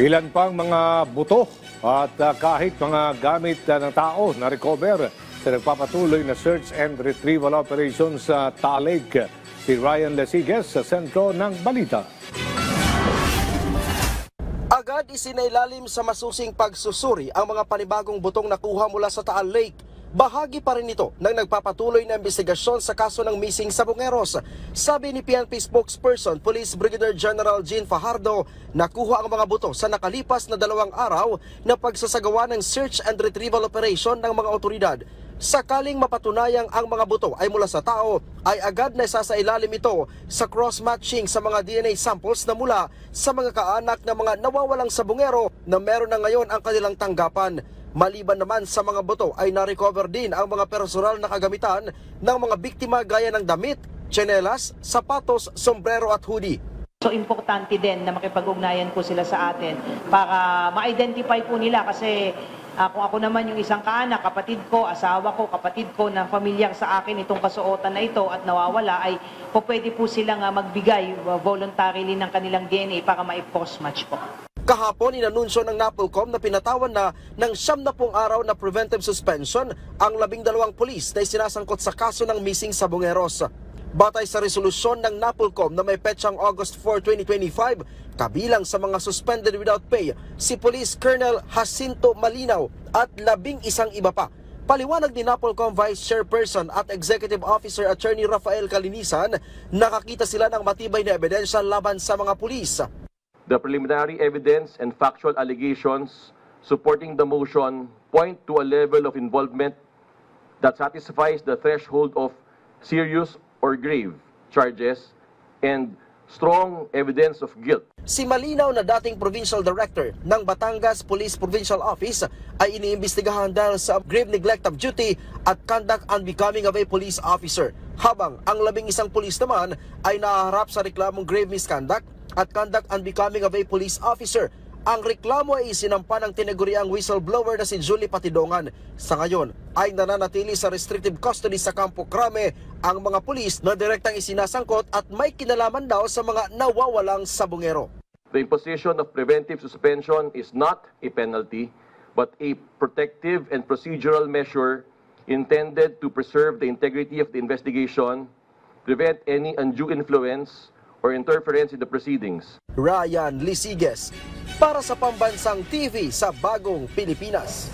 Ilan pang mga buto at kahit mga gamit ng tao na recover sa nagpapatuloy na search and retrieval operations sa Talig. Si Ryan Lesiges sa sentro ng balita. Agad isinailalim sa masusing pagsusuri ang mga panibagong butong nakuha mula sa Taal Lake. Bahagi pa rin ito ng nagpapatuloy na investigasyon sa kaso ng missing Sabongeros. Sabi ni PNP spokesperson Police Brigadier General Jean Fajardo, nakuha ang mga buto sa nakalipas na 2 araw na pagsasagawa ng search and retrieval operation ng mga otoridad. Sakaling mapatunayang ang mga buto ay mula sa tao, ay agad na isasailalim ito sa cross-matching sa mga DNA samples na mula sa mga kaanak ng mga nawawalang sabongero na meron na ngayon ang kanilang tanggapan. Maliban naman sa mga buto ay na-recover din ang mga personal na kagamitan ng mga biktima gaya ng damit, tsinelas, sapatos, sombrero at hoodie. So importante din na makipag-ugnayan po sila sa atin para ma-identify po nila kasi kung ako naman yung isang kaanak, kapatid ko, asawa ko, kapatid ko na pamilyar sa akin itong kasuotan na ito at nawawala ay pwede po silang magbigay voluntarily ng kanilang DNA para ma-cross-match po. Kahapon, inanunsyo ng NAPOLCOM na pinatawan na ng 70 araw na preventive suspension ang 12 pulis na isinasangkot sa kaso ng missing Sabongeros. Batay sa resolusyon ng NAPOLCOM na may petsang August 4, 2025, kabilang sa mga suspended without pay, si Police Colonel Jacinto Malinaw at 11 iba pa. Paliwanag ni NAPOLCOM Vice Chairperson at Executive Officer Attorney Rafael Calinisan, nakakita sila ng matibay na ebidensya laban sa mga pulis. The preliminary evidence and factual allegations supporting the motion point to a level of involvement that satisfies the threshold of serious or grave charges and strong evidence of guilt. Si Malinaw na dating Provincial Director ng Batangas Police Provincial Office ay iniimbestigahan dahil sa grave neglect of duty at conduct unbecoming of a police officer. Habang ang 11 pulis naman ay nahaharap sa reklamong grave misconduct at conduct unbecoming of a police officer. Ang reklamo ay isinampa ng tinaguriang whistleblower na si Julie Patidongan. Sa ngayon ay nananatili sa restrictive custody sa Campo Crame ang mga pulis na direktang isinasangkot at may kinalaman daw sa mga nawawalang sabongero. The imposition of preventive suspension is not a penalty but a protective and procedural measure intended to preserve the integrity of the investigation, prevent any undue influence or interference in the proceedings. Ryan Lesiges para sa Pambansang TV sa Bagong Pilipinas.